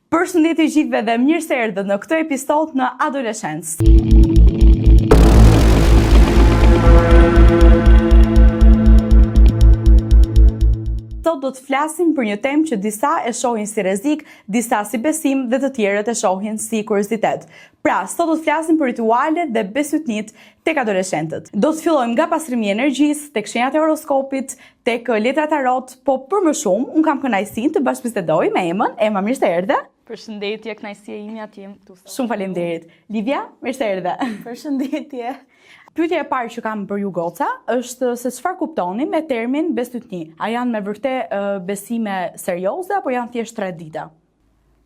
Përshëndetje gjithëve dhe mirë se erdhët në këtë episod në Adoleshencë. Sot do të flasim për një temë që disa e shohin si rrezik, disa si besim dhe të tjerët e shohin si kuriozitet. Pra, sot do të flasim për ritualet dhe besutnit tek adoleshentët. Do të fillojmë nga pastrimi i energjisë, tek shenjat e horoskopit, tek letrat tarot, po për më shumë, un kam kënaqësinë të bashkëbisedoj me Emën. Ema, mirë se erdhe. Përshëndetje, kënaqësia ime atje këtu. Shumë faleminderit. Livia, mirë se erdhe. Përshëndetje. Pyetja e parë që kam për ju goca është se çfarë kuptoni me termin besutni? A janë me vërtet besime serioze apo janë thjesht tradita?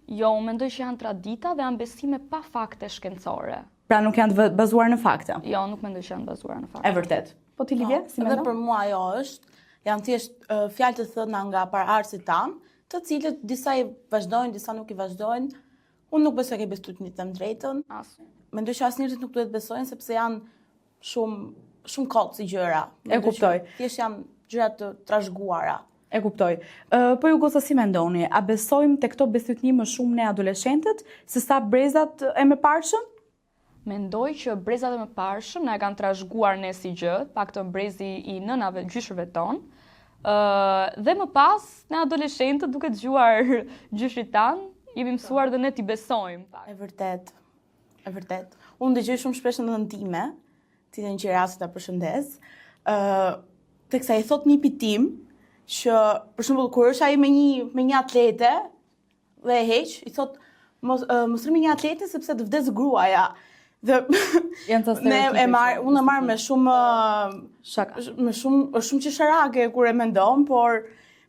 Jo, unë mendoj që janë tradita dhe janë besime pa fakte shkencore. Pra nuk janë të bazuar në fakte? Jo, nuk mendoj që janë bazuar në fakte. E vërtet. Po ti Livia, si mendon? Edhe për mua ajo është, janë thjesht fjalë të thëna nga paraardhësit tanë, të cilët disa i vazhdojnë, disa nuk i vazhdojnë. Unë nuk besoj ke besutnit të drejtën. Mendoj që asnjëri nuk duhet besojnë sepse janë shumë kot si gjëra. E kuptoj. Thjesht janë gjëra të trashëguara. E kuptoj. Po ju goca si mendoni? A besojmë te këto besutni më shumë ne adoleshentët se sa brezat e mëparshëm? Mendoj që brezat e mëparshëm na e kanë trashëguar ne si gjë, paktën brezi i nënave gjyshëve ton. Dhe më pas, ne adoleshentët duke dëgjuar gjyshit tan, jemi mësuar dhe ne t'i besojmë. E vërtet. Unë dëgjoj shumë shpesh në nënën time, cilën që rasti ta përshëndes, teksa i thot nipi tim që për shembull kur është ai me një atlete dhe e heq, i thot mos rri një atlete sepse të vdes gruaja. Dhe unë e marr me shumë shaka, me shumë qesharake kur e mendon, por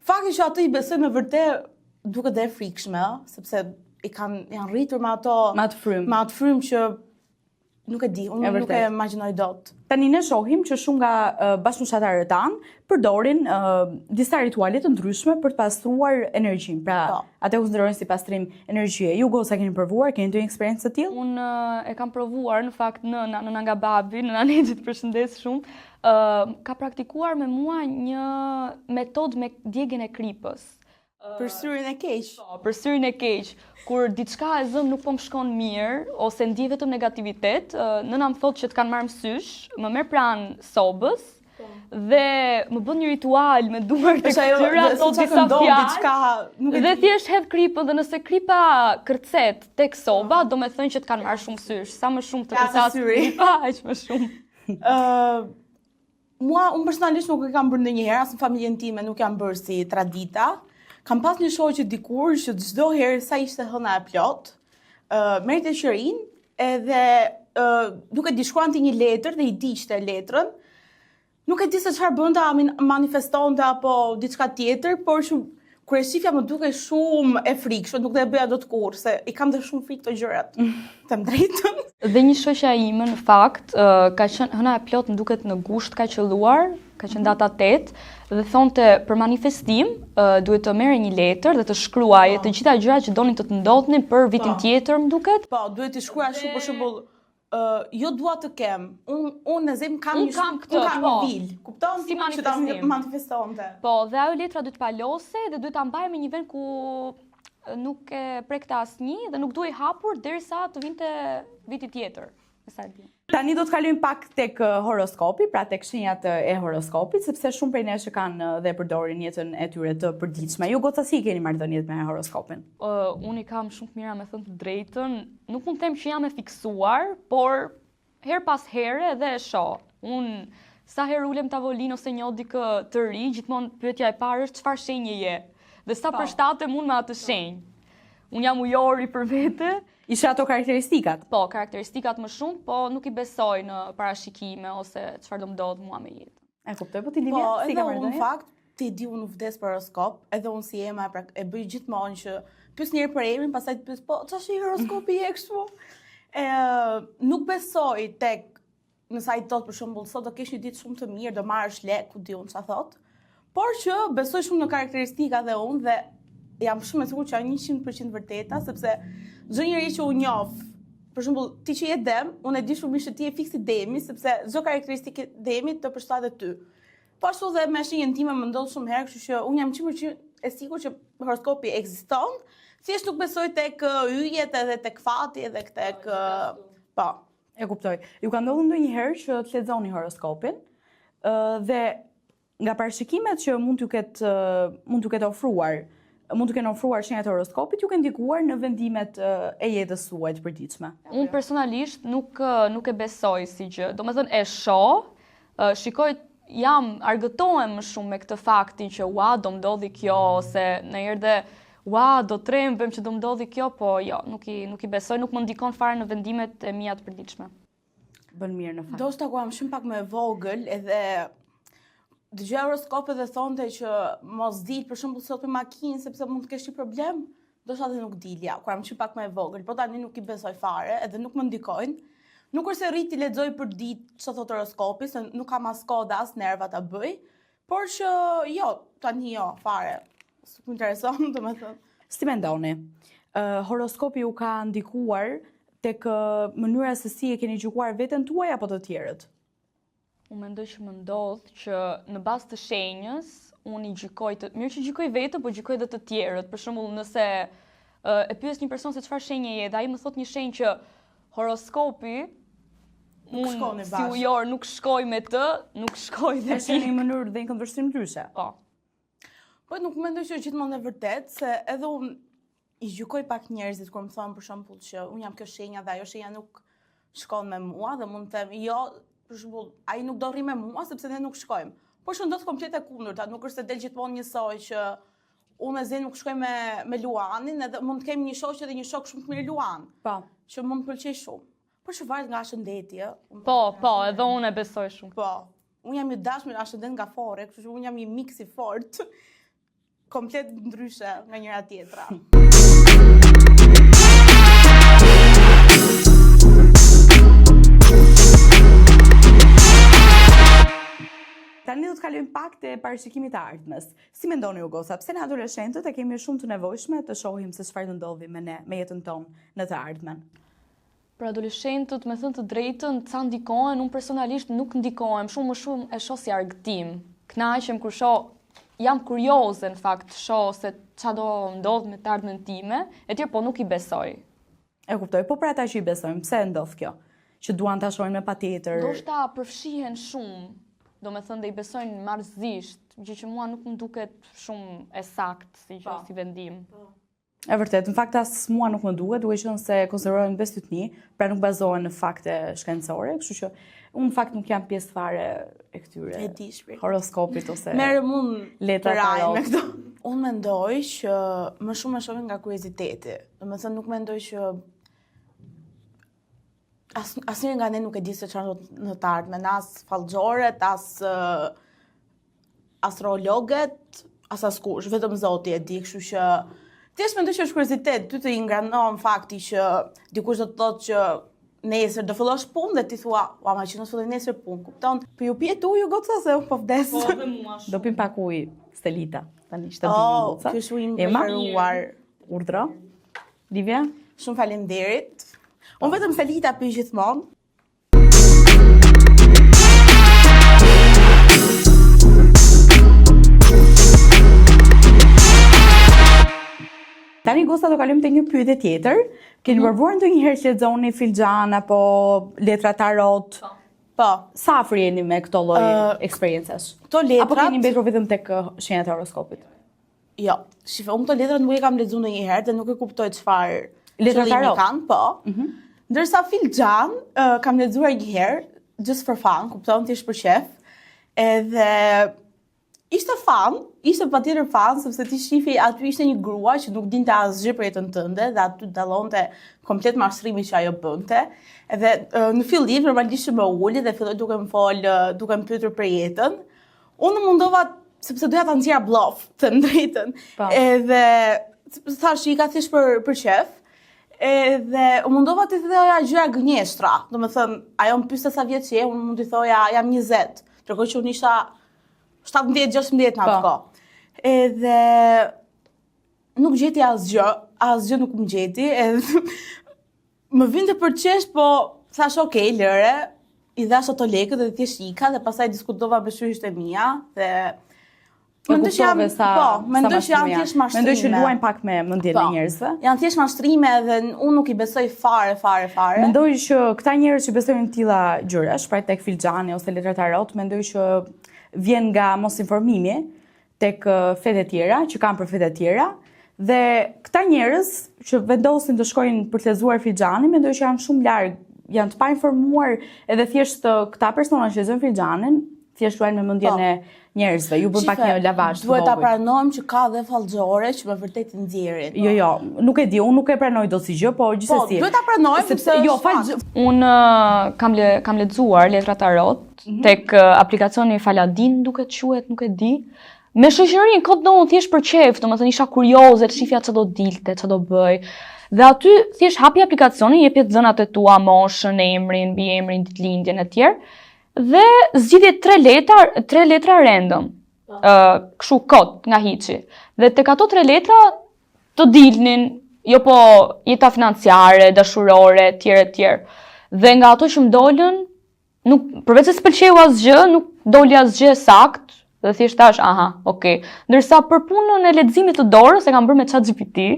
fakti që ato i besojnë me vërtet duket dhe e frikshme, sepse janë rritur me atë frym që nuk e di, unë nuk e imagjinoj dot. Tani ne shohim që shumë nga bashkëfshatarët tanë përdorin disa rituale të ndryshme për të pastruar energjinë. Pra, ata konsiderojnë si pastrim energjie. Ju goca keni provuar, keni ndonjë eksperiencë të tillë? Unë e kam provuar, në fakt nëna nga babi, nëna Nexhit përshëndes shumë, ka praktikuar me mua një metodë me djegjen e kripës. Për syrin e keq. Po, për syrin e keq. Kur diçka e zëm nuk po më shkon mirë ose ndjej vetëm negativitet, nëna më thotë që të kanë marrë mësysh, më merr pranë sobës dhe më bën një ritual me duar të këtyra ato disa fjalë. Dhe thjesht hedh kripën dhe nëse kripa kërcet tek soba, do me thënë që të kanë marrë shumë sysh. Sa më shumë të kërcas kripa, aq më shumë. Unë personalisht nuk e kam bërë ndonjëherë, as në familjen time nuk jam bërë si tradita. Kam pas një shoqe dikur që çdo herë sa ishte hëna e plot, merrte qerin edhe duke di shkruante një letër dhe i diqte letrën. Nuk e di se çfarë bënte, manifestonte apo diçka tjetër, por që kur e shifja më duke shumë e frikshme, nuk do e bëja dot kurrë, se i kam dhe shumë frikë këto gjërat. Të drejtën. Dhe një shoqja ime në fakt ka qenë hëna e plot, më duket në gusht ka qelluar, ka qenë data 8 dhe thonte për manifestim duhet të merrë një letër dhe të shkruaje të gjitha gjërat që donin të ndodhnin për vitin tjetër, më duket. Po, duhet të shkruash shumë për shembull jo dua të kem. Unë në zemër kam një vil. Kupton si që ta manifestonte. Po, dhe ajo letra duhet palose dhe duhet ta mbajë në një vend ku nuk e prekte asnjë dhe nuk duhej hapur derisa të vinte viti tjetër. Tani do të kalojmë pak tek horoskopi, pra tek shenjat e horoskopit, sepse shumë prej nesh kanë dhe përdorin jetën e tyre të përditshme. Ju goca si keni marrëdhëniet me horoskopin? Unë i kam shumë të mira, me thënë të drejtën. Nuk mund të them që jam e fiksuar, por her pas here edhe e shoh. Unë sa herë ulem tavolinë ose njoh dikë të ri, gjithmonë pyetja e parë është çfarë shenje je dhe sa përshtatem unë me atë shenjë. Unë jam ujori për vete. Ishe ato karakteristikat? Po, karakteristikat më shumë, po nuk i besoj në parashikime ose çfarë do më ndodh mua me jetën. E kuptoj, po ti Livia, si ka marrëdhënie? Po, edhe unë fakt, ti di unë vdes për horoskop, edhe unë si Ema e bëj gjithmonë që pyes njëherë për emrin, pastaj të pyes, po ç'është horoskopi je kështu? Nuk besoj tek nëse ai thot për shembull sot do kesh një ditë shumë të mirë, do marrësh lek, ku di unë ç'a thot. Por që besoj shumë në karakteristika dhe unë dhe jam shumë e sigurt që janë 100% vërteta, sepse çdo njeri që u njoh, për shembull, ti që je dem, unë e di shumë mirë që ti je fiksi demi, sepse çdo karakteristikë demit të përshtatet ty. Po ashtu dhe me shenjën time më ndodh shumë herë, kështu që unë jam 100% e sigurt që horoskopi ekziston, thjesht nuk besoj tek yjet edhe tek fati edhe tek po. E kuptoj. Ju ka ndodhur ndonjëherë që të lexoni horoskopin dhe nga paraqimet që mund t'ju ketë ofruar, mund t'u kenë ofruar shenjat e horoskopit, ju kanë ndikuar në vendimet e jetës suaj të përditshme. Unë personalisht nuk e besoj si gjë. Domethënë e shoh, shikoj, argëtohem më shumë me këtë faktin që do ndodhi kjo, ose ndonjëherë do trembem që do ndodhi kjo, po jo, nuk i besoj, nuk më ndikon fare në vendimet e mia të përditshme. Bën mirë në fakt. Ndoshta ku jam shumë pak më e vogël edhe dëgjoj horoskopet dhe thonte që mos dil për shembull sot me makinë sepse mund të kesh një problem, ndoshta edhe nuk dilja, kur jam shumë pak më e vogël, po tani nuk i besoj fare edhe nuk më ndikojnë. Nuk është se rrit i lexoj për ditë çfarë thot horoskopi, se nuk kam as kohë dhe as nerva ta bëj, por që jo, tani jo, fare. S'u intereson, domethënë. Si mendoni? Horoskopi ju ka ndikuar tek mënyra se si e keni gjykuar veten tuaj apo të tjerët? Unë mendoj që më ndodh që në bazë të shenjës, unë i gjykoj mirë që gjykoj veten, po gjykoj edhe të tjerët. Për shembull, nëse e pyes një person se çfarë shenje je, dhe ai më thot një shenjë që horoskopi unë si ujor nuk shkoj me të, nuk shkoj dhe ti. Në një mënyrë dhe një këndvështrim ndryshe. Po nuk mendoj që gjithmonë e vërtet, se edhe unë i gjykoj pak njerëzit kur më thonë për shembull që unë jam kjo shenja dhe ajo shenja nuk shkon me mua dhe mund të them jo, për shembull, ai nuk do rri me mua sepse ne nuk shkojmë. Por që ndodh komplet e kundërta, nuk është se del gjithmonë njësoj që unë e Zen nuk shkoj me Luanin, edhe mund të kemi një shoqë dhe një shok shumë të mirë Luan. Po. Që mund të pëlqej shumë. Por që varet nga shëndeti, Po, edhe unë e besoj shumë. Po. Unë jam i dashur me ashendet nga fore, kështu që unë jam i mix i fort. Komplet ndryshe nga njëra tjetra. Tani do të kalojmë pak te parashikimit të ardhmes. Si mendoni ju goca, pse ne adoleshentët e kemi shumë të nevojshme të shohim se çfarë do ndodhi me ne, me jetën tonë në të ardhmen? Për adoleshentët, me thënë të drejtën, ca ndikohen, unë personalisht nuk ndikohem, shumë më shumë e shoh si argëtim. Kënaqem kur shoh, jam kurioze në fakt, shoh se çfarë do ndodh me të ardhmen time, etj, po nuk i besoj. E kuptoj, po për ata që i besojnë, pse ndodh kjo? Që duan ta shohin me patjetër. Ndoshta përfshihen shumë. Do me thënë dhe i besojnë marrëzisht, gjë që mua nuk më duket shumë e sakt si gjë, si vendim. E vërtet, në fakt as mua nuk më duhet qenë se konsiderohen bestytni, pra nuk bazohen në fakte shkencore, kështu që unë në fakt nuk jam pjesë fare e këtyre horoskopit ose letra tarot me këto. Unë mendoj që më shumë e shohin nga kurioziteti. Domethënë nuk mendoj që asnjëri nga ne nuk e di se çfarë do në të ardhmen, as fallxorët, as astrologët, as askush, vetëm Zoti e di, kështu që thjesht mendoj që është kuriozitet, ty të ingranon fakti që dikush do të thotë që nesër do fillosh punë dhe ti thua, "Ua, ma që nëse filloj nesër punë." Kupton? Po ju pihet ujë goca se unë po vdes. Po dhe mua shumë. Do pim pak ujë, Stelita. Tani shtapim goca. Ky është ujë i mbaruar. Urdhra. Livia, shumë faleminderit. Unë vetëm Stelita pi gjithmonë. Tani gosta do kalojmë te një pyetje tjetër. Keni provuar ndonjëherë të lexoni filxhan apo letra tarot? Po. Sa afër jeni me këto lloj eksperjencash? Këto letrat apo keni mbetur vetëm tek shenjat e horoskopit? Jo, shifë, unë këto letra nuk e kam lexuar ndonjëherë dhe nuk e kuptoj çfarë letra tarot kanë, po. Ndërsa filxhan kam lexuar një herë, just for fun, kupton, thjesht për qef. Edhe ishte fan, ishte patjetër fan, sepse ti shifi aty ishte një grua që nuk dinte asgjë për jetën tënde dhe aty dallonte komplet mashtrimi që ajo bënte. Edhe në fillim normalisht më uli dhe filloi duke më fol, duke më pyetur për jetën. Unë mundova sepse doja ta nxjerra bllaf, të drejtën. Edhe thash i ka thjesht për qef. Edhe u mundova të thoja gjëra gënjeshtra. Domethënë, ajo më pyeste sa vjeç je, unë mund t'i thoja jam 20. Ndërkohë që unë isha 17-16 në atë kohë. Edhe nuk gjeti asgjë nuk më gjeti. Edhe më vinte për qesh, po thash okay, lëre, i dhash ato lekët dhe thjesht ika dhe pastaj diskutova me shoqërinë e mia dhe Mendoj që janë, mendoj që janë thjesht mashtrime. Mendoj që luajnë pak me mendjen e njerëzve. Janë thjesht mashtrime dhe unë nuk i besoj fare. Mendoj që këta njerëz që besojnë në tilla gjëra, shpreh tek filxhani ose letrat tarot, mendoj që vjen nga mos informimi tek fetë e tjera, që kanë për fetë e tjera, dhe këta njerëz që vendosin të shkojnë për të lexuar filxhanin, mendoj që janë shumë larg, janë të pa informuar, edhe thjesht këta persona që lexojnë filxhanin, thjesht luajnë me mendjen e njerëzve, ju bën pak një lavazh të vogël. Duhet ta pranojmë që ka dhe fallxore që me vërtet nxjerrin. Jo, nuk e di, unë nuk e pranoj dot si gjë, po gjithsesi. Duhet ta pranojmë sepse jo, unë kam lexuar letra tarot tek aplikacioni Faladin, duket quhet, nuk e di. Me shoqërinë kot domun thjesht për çejf, domethënë isha kurioze të shifja ç'do dilte, ç'do bëj. Dhe aty thjesht hapi aplikacionin, jepjet dhënat e tua, moshën, emrin, mbiemrin, ditëlindjen e tjerë. Dhe zgjidhje 3 letra random, kështu kot nga hiçi. Dhe tek ato 3 letra të dilnin, jo po jeta financiare, dashurore, tjerë. Dhe nga ato që më dolën, nuk përveç se s'pëlqeu asgjë, nuk doli asgjë sakt, dhe thjesht thash, aha, okay. Ndërsa për punën e leximit të dorës e kam bërë me ChatGPT.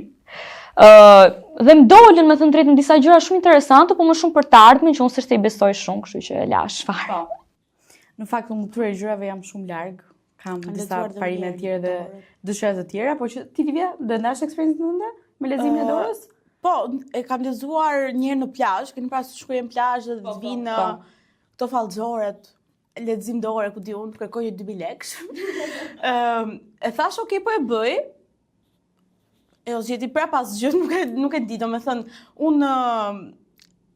Dhe më dolën, me thënë drejtën, disa gjëra shumë interesante, po më shumë për të ardhmen që unë s'është i besoj shumë, kështu që e lash fare. Në fakt, unë këtyre gjërave jam shumë larg, kam disa parime të tjera dhe dëshira të tjera, po që ti Livia, do ndash eksperiencën tënde me leximin e dorës? Po, e kam lexuar një herë në plazh, keni pasur të shkojmë në plazh dhe të vinë këto fallxoret, lexim dore, ku di unë, kërkoj 2000 lekësh. E thash, okay, po e bëj. E o zgjeti prapa asgjë, nuk e di, domethënë, unë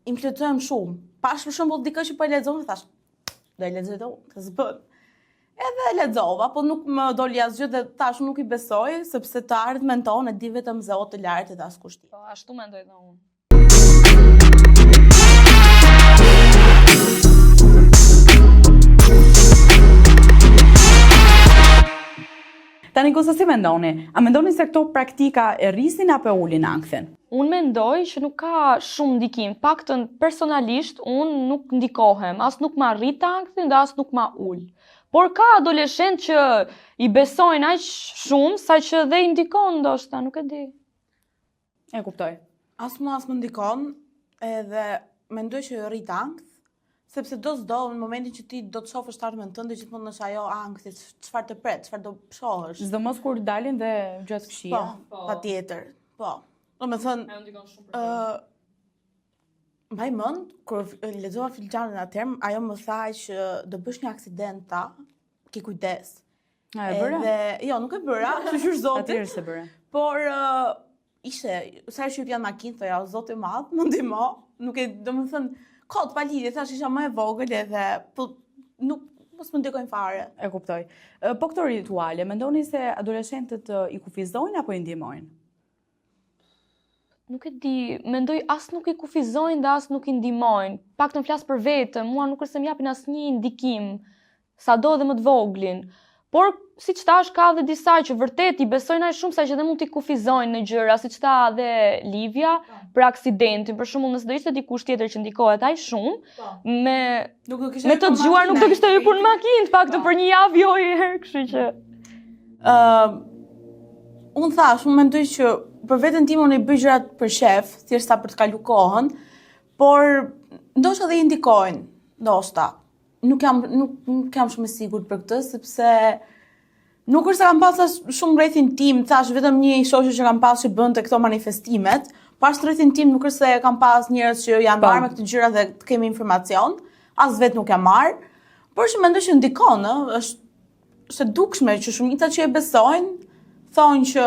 im plotësojm shumë. Pash për shembull dikë që po e lexon dhe thash, do e lexoj do, të s'bën. Edhe e lexova, po nuk më doli asgjë dhe tash nuk i besoj, sepse të ardhmen tonë e di vetëm Zoti i lartë dhe askush tjetër. Po ashtu mendoj edhe unë. Tani kosa si mendoni? A mendoni se këto praktika e rrisin apo ulin ankthin? Unë mendoj që nuk ka shumë ndikim. Paktën personalisht unë nuk ndikohem, as nuk ma rrit ankthin dhe as nuk ma ul. Por ka adoleshent që i besojnë aq shumë sa që dhe i ndikon ndoshta, nuk e di. E kuptoj. As më ndikon, edhe mendoj që rrit ankth, sepse do s'do në momentin që ti do të shohësh tarmen tënde gjithmonë është ajo ankthi, çfarë të pret, çfarë do shohësh. Çdo mos kur dalin dhe gjatë këqija. Po, patjetër. Po. Domethënë, ajo ndikon shumë për mbaj mend kur lexova filxhanin atëherë, ajo më tha që do bësh një aksident ta, ki kujdes. A e bëra? Jo, nuk e bëra, shqyr Zoti. Atëherë se bëra. Por ishte, sa herë që janë makinë, thoja, o Zoti i madh, më ndihmo, nuk e, domethënë, kot pa lidhje, thash isha më e vogël edhe po nuk mos më ndikojnë fare. E kuptoj. Po këto rituale, mendoni se adoleshentët i kufizojnë apo i ndihmojnë? Nuk e di, mendoj as nuk i kufizojnë dhe as nuk i ndihmojnë. Paktën flas për veten, mua nuk është se më japin asnjë ndikim, sado dhe më të voglin. Por siç thash, ka dhe disa që vërtet i besojnë aq shumë sa që dhe mund t'i kufizojnë në gjëra, siç tha dhe Livia, për aksidentin, për shembull, nëse do ishte dikush tjetër që ndikohet aq shumë, me të dëgjuar nuk do kishte hyrë në makinë, paktën për një javë jo herë, kështu që unë thash, unë mendoj që për veten time unë i bëj gjërat për shef, thjesht për të kalu kohën, por ndoshta dhe i ndikojnë, ndoshta. Nuk jam shumë e sigurt për këtë, sepse nuk është se kam pasur shumë rrethin tim, thash vetëm një shoqë që kam pasur që bënte këto manifestimet, pas rrethin tim nuk është se kam pas njerëz që janë marrë me këtë gjëra dhe të kemi informacion, as vetë nuk jam marrë, por që mendoj që ndikon, është e dukshme që shumica që e besojnë, thonë që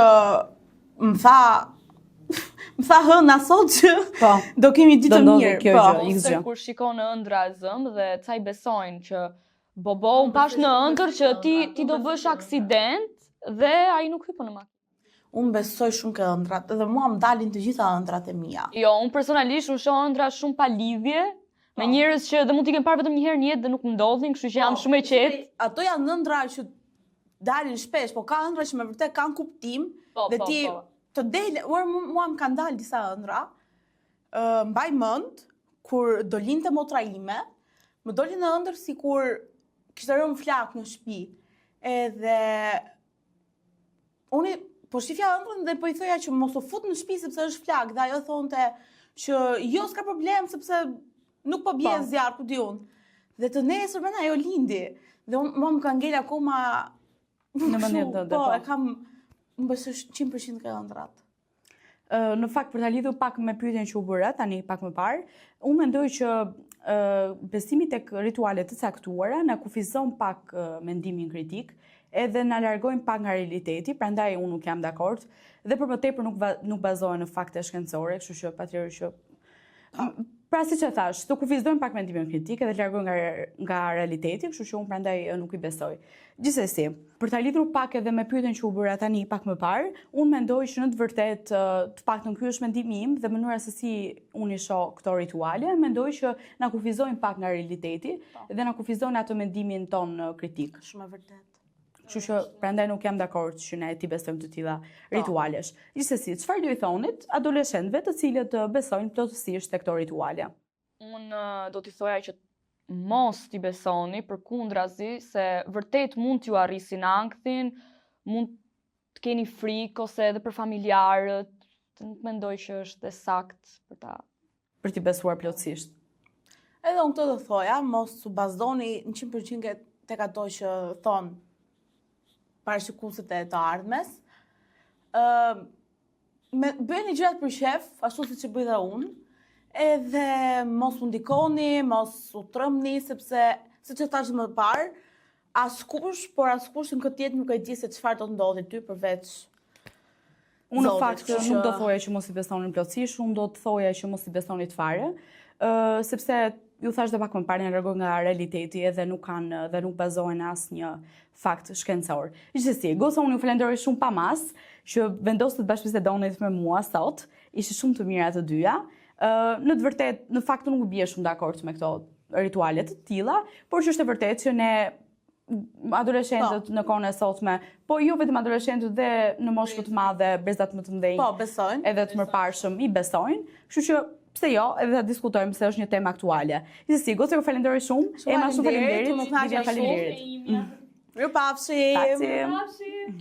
më tha hëna sot që do kemi ditë të mirë. Se kur shikon në ëndra e zëmë dhe ca i besojnë që bobo, unë pash në ëndër që ti do bësh aksident dhe ai nuk hypo në makinë. Unë besoj shumë ke ëndrat, edhe mua më dalin të gjitha ëndrat e mia. Jo, unë personalisht unë shoh ëndra shumë pa lidhje, me njerëz që dhe mund t'i kem parë vetëm një herë në jetë dhe nuk më ndodhin, kështu që jam shumë e qetë. Ato janë ëndra që dalin shpesh, po ka ëndra që me vërtet kanë kuptim dhe ti të dele, mua më kanë dalë disa ëndra, mbaj mend kur do linte motra ime, më doli në ëndër sikur kishte rënë flak në shtëpi. Edhe unë po shifja ëndrën dhe po i thoja që mos u fut në shtëpi sepse është flak, dhe ajo thonte që jo s'ka problem sepse nuk po bie zjarr, ku di unë. Dhe të nesër brenda ajo lindi. Dhe mua më ka ngel akoma në mendjen tënde. Po, e kam më besoj 100% ka ëndrat. Në fakt, për ta lidhur pak me pyetjen që u bëra tani pak më parë, unë mendoj që besimi tek ritualet të caktuara na kufizon pak mendimin kritik, edhe na largojnë pak nga realiteti, prandaj unë nuk jam dakord, dhe për më tepër nuk bazohen në fakte shkencore, kështu që patjetër që pra siç e thash, të kufizojnë pak mendimin kritik edhe të largojnë nga realiteti, kështu që unë prandaj nuk i besoj. Gjithsesi, për ta lidhur pak edhe me pyetjen që u bëra tani pak më parë, unë mendoj që në të vërtetë, të paktën ky është mendimi im dhe mënyra se si unë i shoh këto rituale, mendoj që na kufizojnë pak nga realiteti dhe na kufizojnë atë mendimin ton kritik. Shumë e vërtet. Kështu që prandaj nuk jam dakord që ne ti besojmë të tilla ritualesh. Gjithsesi, çfarë do i thonit adoleshentëve të cilët besojnë plotësisht tek këto rituale? Unë do t'i thoja që mos t'i besoni, përkundrazi se vërtet mund t'ju arrisin ankthin, mund të keni frikë ose edhe për familjarët, nuk mendoj që është e sakt për t'i besuar plotësisht. Edhe unë këtë do thoja, mos u bazdoni në 100% tek ato që thonë parashikuesit e të ardhmes. Bëni gjërat për shef, ashtu siç e bëj dhe unë, edhe mos u ndikoni, mos u trëmni, sepse siç e thash më parë, askush në këtë jetë nuk e di se çfarë do të ndodhi ty përveç Unë në fakt nuk do thoja që mos i besonin plotësisht, unë do të thoja që mos i besoni të fare, sepse ju thash dhe pak më parë, në largohen nga realiteti edhe nuk bazohen asnjë fakt shkencor. Gjithsesi, goca, unë ju falenderoj shumë pa mas që vendosët të bashkëbisedonit me mua sot, ishte shumë të mira të dyja. Në të vërtet, në fakt nuk bie shumë dakord me këto rituale të tilla, por që është e vërtet që ne adoleshentët në kohën e sotme, po jo vetëm adoleshentët dhe në moshë të madhe, brezat më të mëdhenj, po besojnë, edhe të mëparshëm i besojnë, kështu që pse jo, edhe ta diskutojmë se është një temë aktuale. Gjithsesi, goca, ju falenderoj shumë. Ema, shumë faleminderit. Mirupafshim.